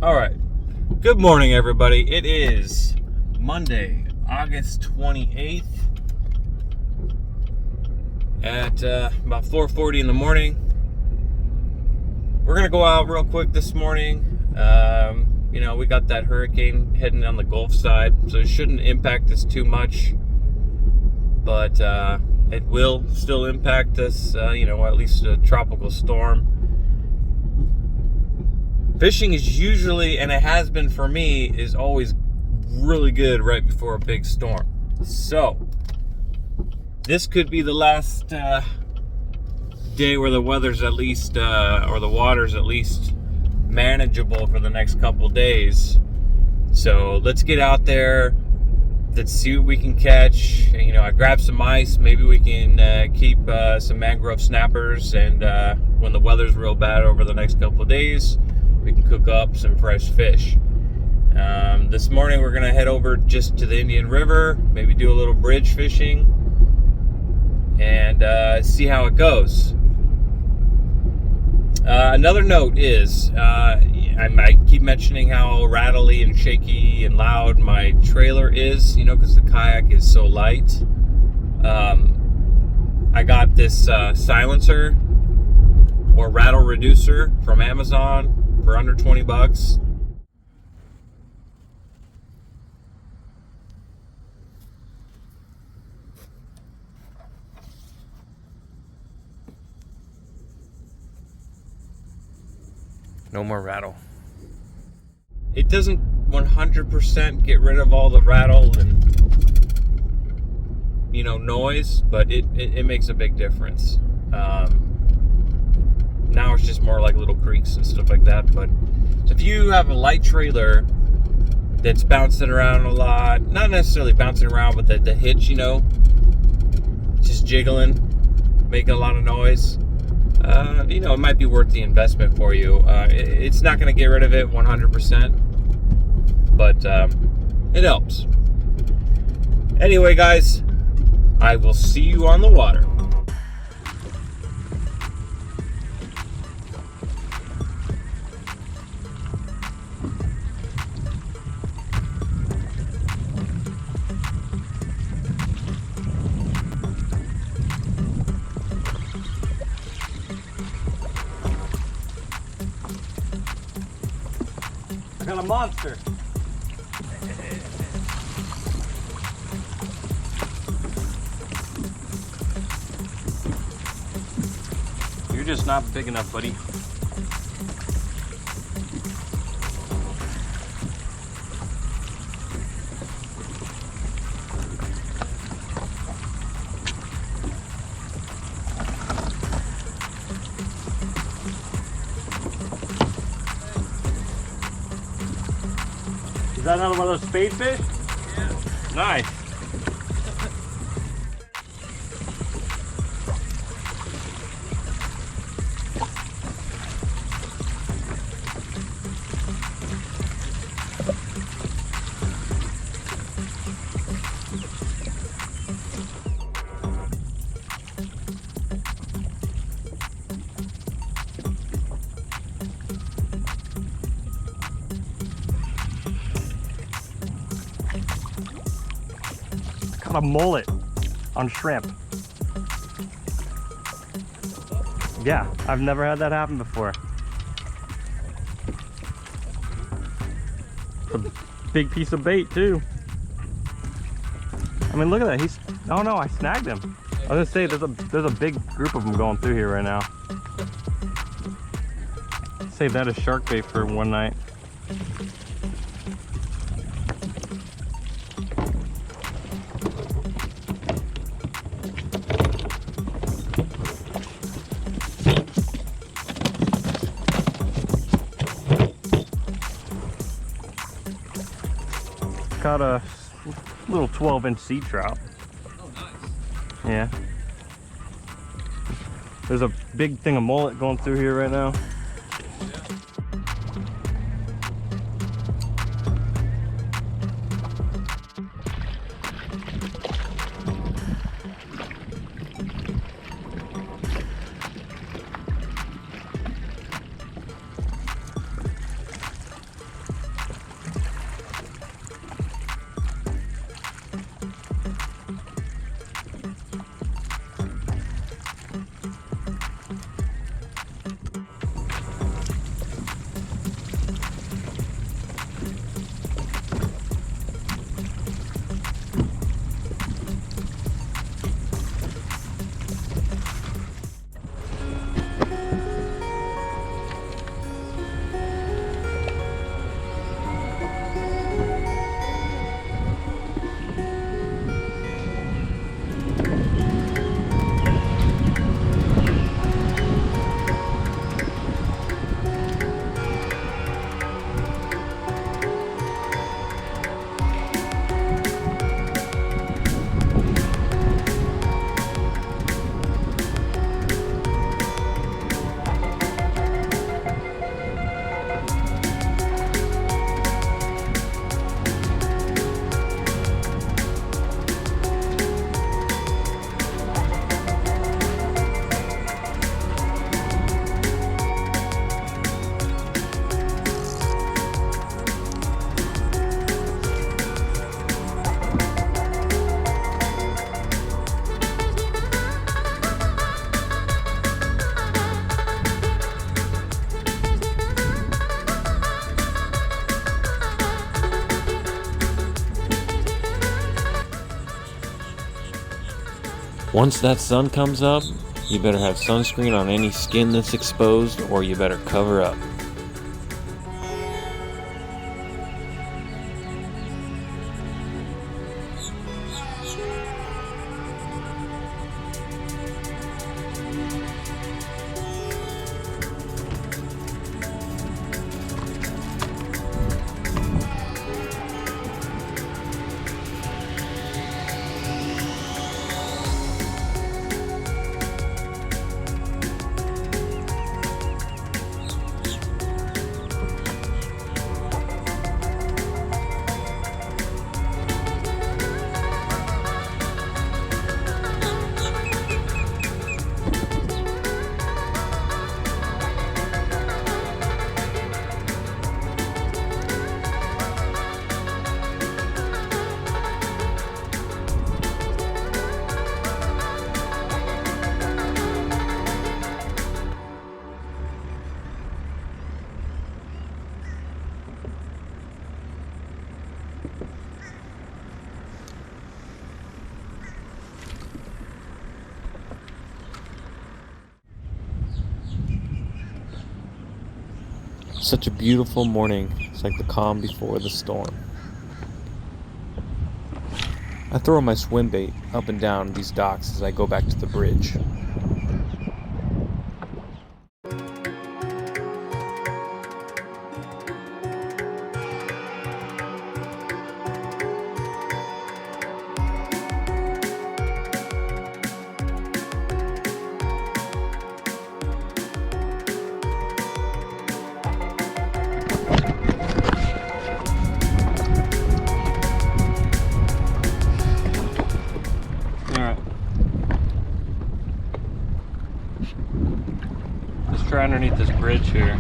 All right. Good morning, everybody. It is Monday, August 28th at about 4:40 in the morning. We're going to go out real quick this morning. We got that hurricane heading down the Gulf side, so it shouldn't impact us too much. But it will still impact us, at least a tropical storm. Fishing is usually, and it has been for me, is always really good right before a big storm. So, this could be the last day where the weather's at least, or the water's at least manageable for the next couple days. So, let's get out there. Let's see what we can catch. I grabbed some ice. Maybe we can keep some mangrove snappers. And when the weather's real bad over the next couple days, we can cook up some fresh fish. This morning we're gonna head over just to the Indian River, maybe do a little bridge fishing, and see how it goes. Another note is, I keep mentioning how rattly and shaky and loud my trailer is, because the kayak is so light. I got this silencer or rattle reducer from Amazon for under $20. No more rattle. It doesn't 100% get rid of all the rattle and noise, but it makes a big difference. Now it's just more like little creaks and stuff like that. But if you have a light trailer that's bouncing around a lot, not necessarily bouncing around, but the hitch, just jiggling, making a lot of noise, it might be worth the investment for you. It's not going to get rid of it 100%, but it helps. Anyway, guys, I will see you on the water. I got a monster. You're just not big enough, buddy. Is that another one of those spade fish? Yeah. Nice. A mullet on shrimp. Yeah, I've never had that happen before. It's a big piece of bait too. I mean, look at that. Oh no, I snagged him. I was gonna say there's a big group of them going through here right now. Save that as shark bait for one night. Caught a little 12-inch sea trout. Oh, nice. Yeah. There's a big thing of mullet going through here right now. Once that sun comes up, you better have sunscreen on any skin that's exposed, or you better cover up. Such a beautiful morning. It's like the calm before the storm. I throw my swim bait up and down these docks as I go back to the bridge. Let's try underneath this bridge here.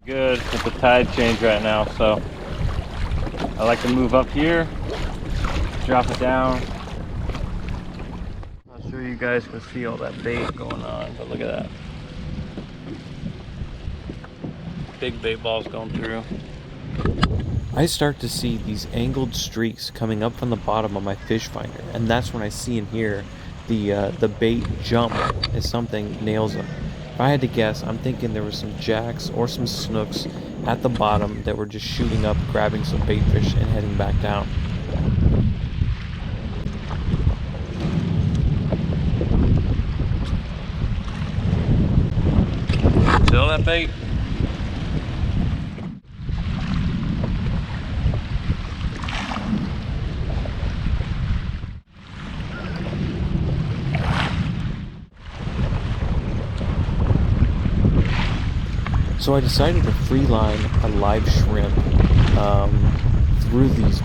Good with the tide change right now, so I like to move up here, drop it down. Not sure you guys can see all that bait going on, but look at that. Big bait balls going through. I start to see these angled streaks coming up from the bottom of my fish finder, and that's when I see and hear the bait jump as something nails them. If I had to guess, I'm thinking there was some jacks or some snooks at the bottom that were just shooting up, grabbing some bait fish and heading back down. Feel that bait? So I decided to free line a live shrimp through these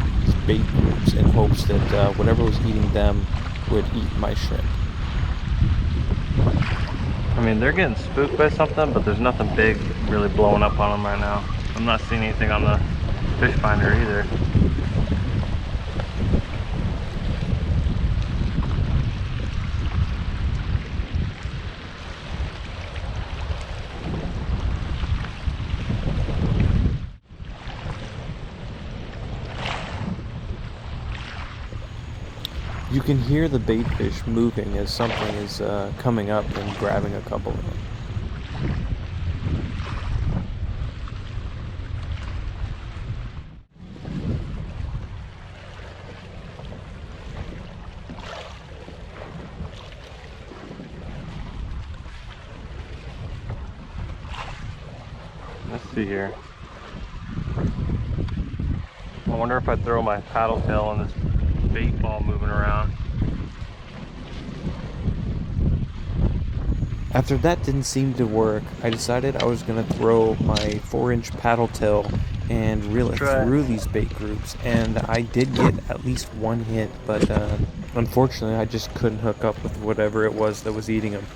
bait groups in hopes that whatever was eating them would eat my shrimp. I mean, they're getting spooked by something, but there's nothing big really blowing up on them right now. I'm not seeing anything on the fish finder either. You can hear the bait fish moving as something is coming up and grabbing a couple of them. Let's see here. I wonder if I throw my paddle tail on this bait ball moving around. After that didn't seem to work, I decided I was going to throw my 4-inch paddle tail and reel it through these bait groups, and I did get at least one hit, but unfortunately I just couldn't hook up with whatever it was that was eating them.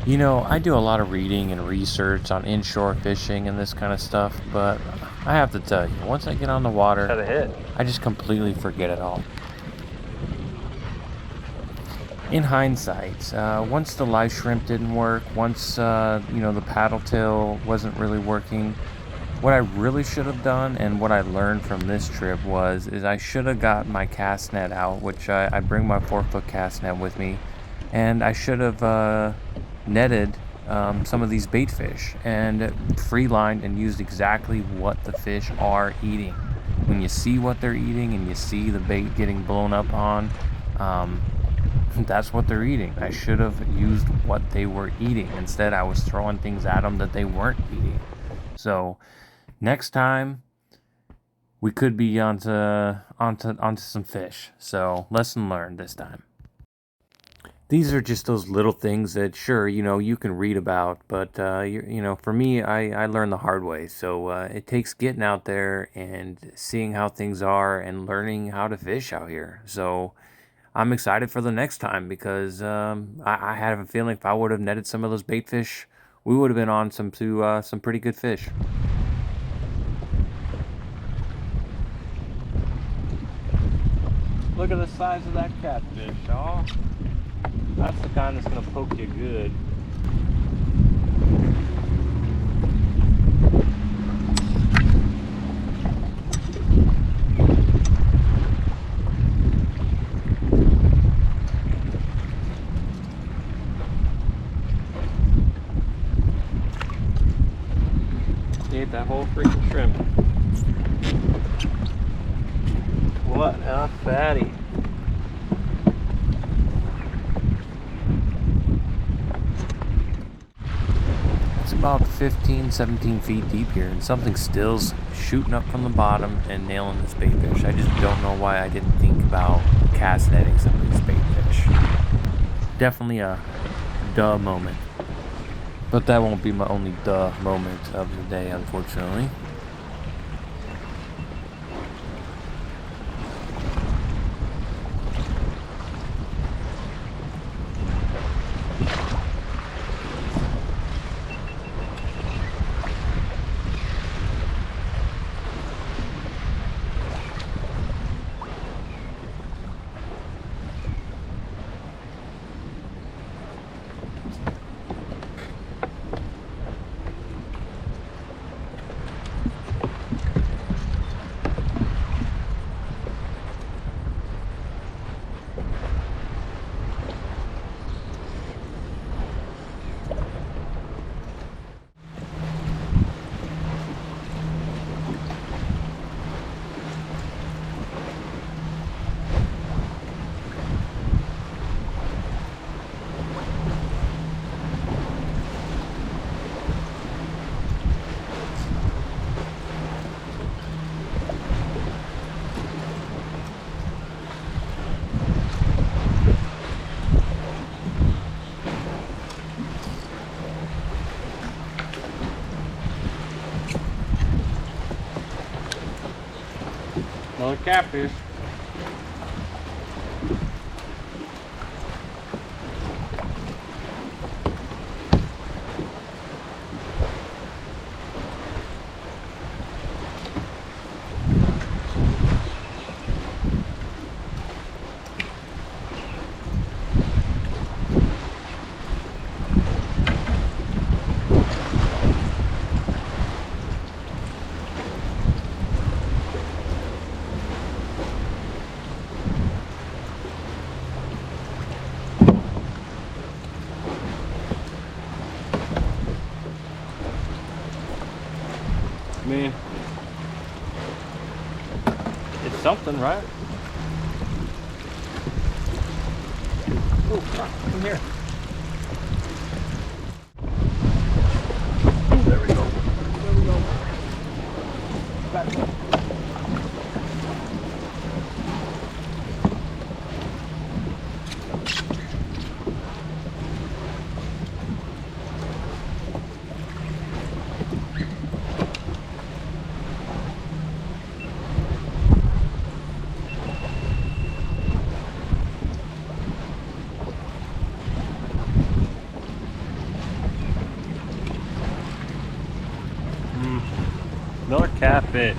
You know, I do a lot of reading and research on inshore fishing and this kind of stuff, but I have to tell you, once I get on the water, Had a hit. I just completely forget it all. In hindsight, once the live shrimp didn't work, once, the paddle tail wasn't really working, what I really should have done and what I learned from this trip is I should have got my cast net out, which I bring my 4-foot cast net with me, and I should have netted some of these bait fish and free lined and used exactly what the fish are eating. When you see what they're eating and you see the bait getting blown up on, that's what they're eating. I should have used what they were eating. Instead, I was throwing things at them that they weren't eating. So next time, we could be onto some fish. So lesson learned this time. These are just those little things that, sure, you can read about, but for me, I learned the hard way. So it takes getting out there and seeing how things are and learning how to fish out here. So I'm excited for the next time because I have a feeling if I would have netted some of those bait fish, we would have been on some pretty good fish. Look at the size of that catfish, y'all. That's the kind that's gonna poke you good. He ate that whole freaking shrimp. What a fatty. It's about 15, 17 feet deep here, and something still's shooting up from the bottom and nailing this bait fish. I just don't know why I didn't think about cast netting some of these bait fish. Definitely a duh moment. But that won't be my only duh moment of the day, unfortunately. Another catfish. I mean, it's something, right? Oh, come here. There we go. There we go. Back. Another catfish.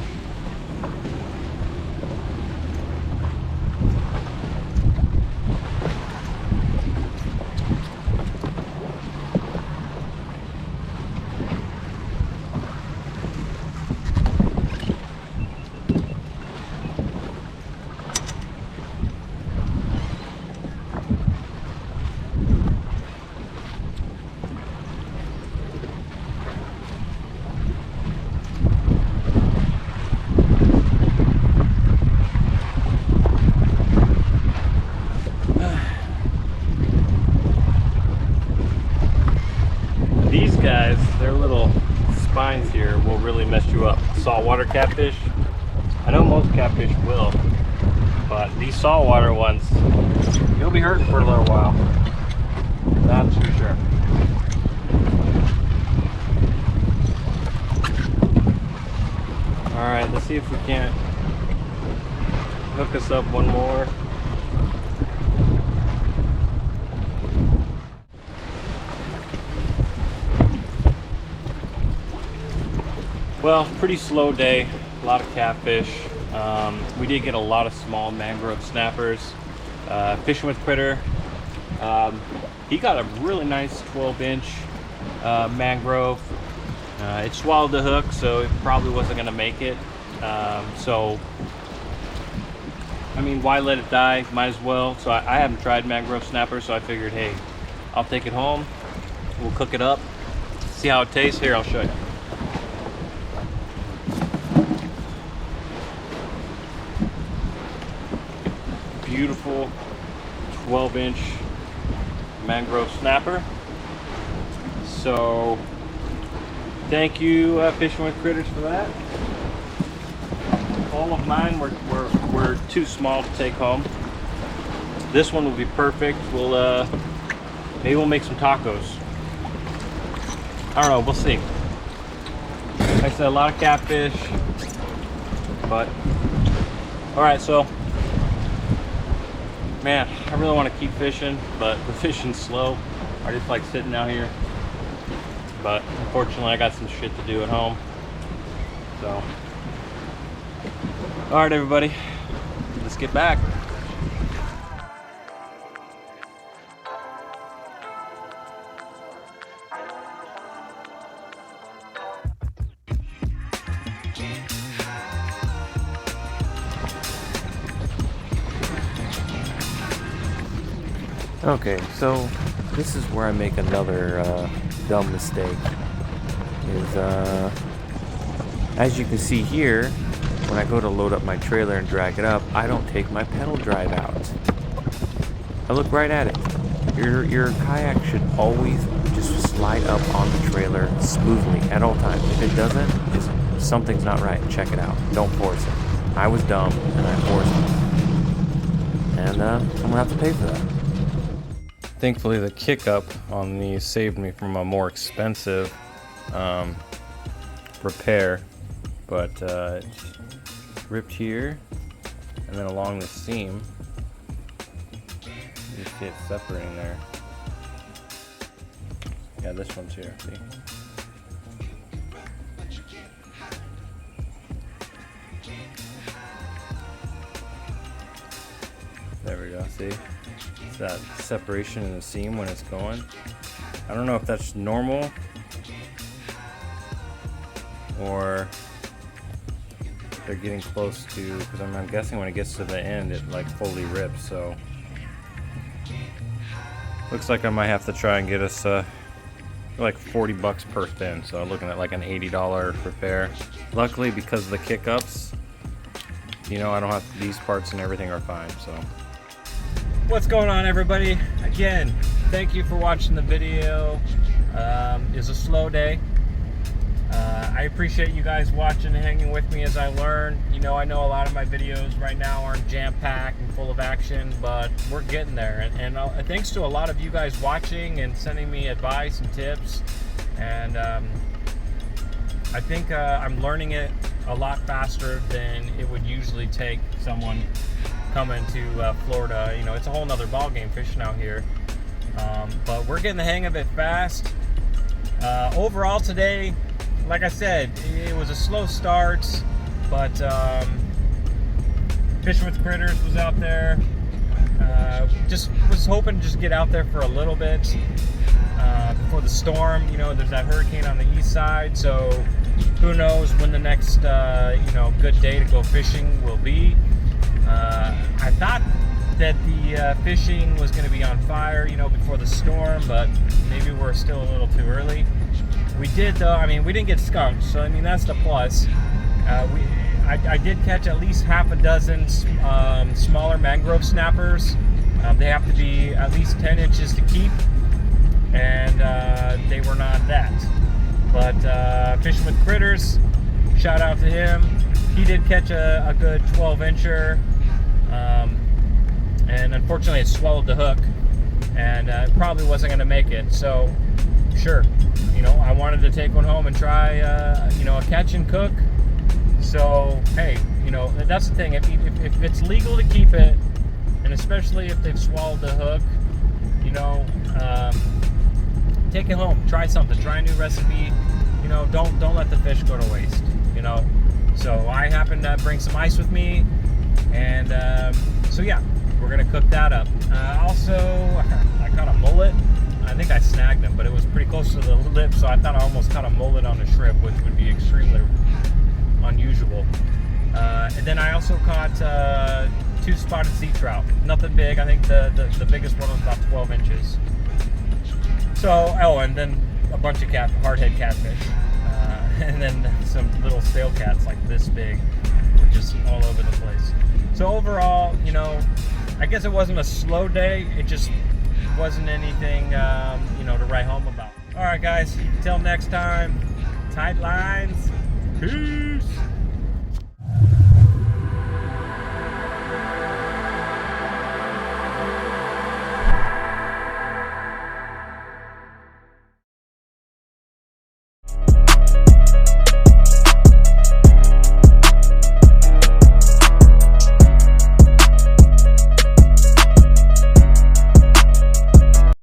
These guys, their little spines here will really mess you up. Saltwater catfish, I know most catfish will, but these saltwater ones, you'll be hurting for a little while. That's for sure. All right, let's see if we can't hook us up one more. Well, pretty slow day, a lot of catfish. We did get a lot of small mangrove snappers. Fishing with Critter, he got a really nice 12-inch mangrove. It swallowed the hook, so it probably wasn't going to make it. So, I mean, why let it die? Might as well. So I haven't tried mangrove snapper, so I figured, hey, I'll take it home. We'll cook it up, see how it tastes. Here, I'll show you. Beautiful 12-inch mangrove snapper. So thank you, Fishing with Critters, for that. All of mine were too small to take home. This one will be perfect. We'll maybe we'll make some tacos. I don't know, we'll see. Like I said, a lot of catfish, but all right. So man, I really want to keep fishing, but the fishing's slow. I just like sitting out here. But unfortunately, I got some shit to do at home. So, all right, everybody, let's get back. Okay, so this is where I make another dumb mistake. As you can see here, when I go to load up my trailer and drag it up, I don't take my pedal drive out. I look right at it. Your kayak should always just slide up on the trailer smoothly at all times. If it doesn't, just something's not right. Check it out. Don't force it. I was dumb and I forced it. And I'm gonna have to pay for that. Thankfully, the kick up on these saved me from a more expensive repair, but it's ripped here and then along the seam. You see it separating there. Yeah, this one's here, see? There we go, see? It's that separation in the seam when it's going. I don't know if that's normal or they're getting close to, because I'm guessing when it gets to the end it like fully rips. So looks like I might have to try and get us like $40 per fin, so I'm looking at like an $80 repair. Luckily, because of the kick ups, you know, I don't have these parts and everything are fine. So what's going on, everybody? Again, thank you for watching the video. It's a slow day. I appreciate you guys watching and hanging with me as I learn. You know, I know a lot of my videos right now aren't jam-packed and full of action, but we're getting there. And thanks to a lot of you guys watching and sending me advice and tips. And I think I'm learning it a lot faster than it would usually take someone coming to Florida. You know, it's a whole nother ball game fishing out here. But we're getting the hang of it fast. Overall today, like I said, it was a slow start, but Fishing with Critters was out there. Just was hoping to just get out there for a little bit before the storm. You know, there's that hurricane on the east side, so who knows when the next good day to go fishing will be. I thought that the fishing was going to be on fire, before the storm, but maybe we're still a little too early. We did, though. I mean, we didn't get skunked, so I mean that's the plus. I did catch at least half a dozen smaller mangrove snappers. They have to be at least 10 inches to keep, and they were not that. But Fishing with Critters, shout out to him. He did catch a good 12-incher, and unfortunately it swallowed the hook, and it probably wasn't going to make it. So, sure, I wanted to take one home and try, a catch and cook. So, hey, that's the thing. If it's legal to keep it, and especially if they've swallowed the hook, take it home. Try something. Try a new recipe. Don't let the fish go to waste. So I happened to bring some ice with me, and so yeah, we're gonna cook that up. Also, I caught a mullet. I think I snagged him, but it was pretty close to the lip, so I thought I almost caught a mullet on a shrimp, which would be extremely unusual. And then I also caught 2 spotted sea trout. Nothing big. I think the biggest one was about 12 inches. So, and then a bunch of hardhead catfish. And then some little sail cats like this big, were just all over the place. So overall, I guess it wasn't a slow day. It just wasn't anything, to write home about. All right, guys. Till next time. Tight lines. Peace.